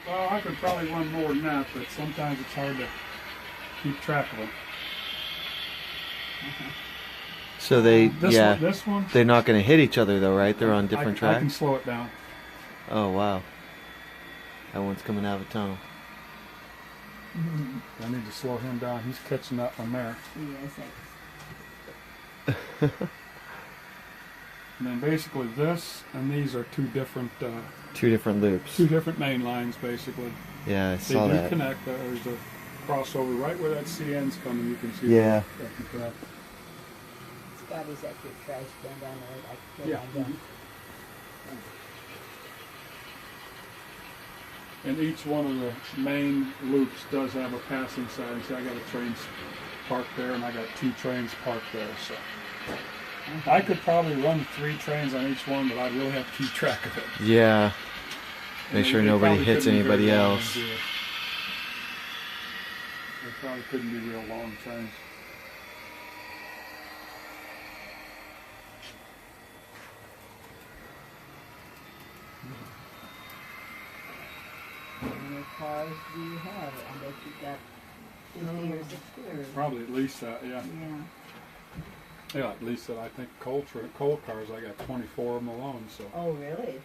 Well, I could probably run more than that, but sometimes it's hard to keep track of them. So they, This one, they're not going to hit each other though, right? They're on different I can tracks. slow it down. Oh wow, that one's coming out of the tunnel. I need to slow him down. He's catching up on there. Yes, And then basically this and these are two different loops. two different main lines basically. Yeah, I They saw do that. connect. There's a crossover right where that CN's coming. You can see. Yeah. that can connect. Scotty's at your trash can down there, like Yeah. And each one of the main loops does have a passing side. See, I got a train parked there, and I got 2 trains parked there. So I could probably run 3 trains on each one, but I'd really have to keep track of it. Yeah. And Make sure they nobody probably hits couldn't be very anybody long else. and do it. They probably couldn't be real long trains. How many cars do you have? I bet you've got 50 or 60 or... Probably at least that, yeah. Yeah. Yeah, at least that. I think coal cars, I got 24 of them alone. So Oh, really?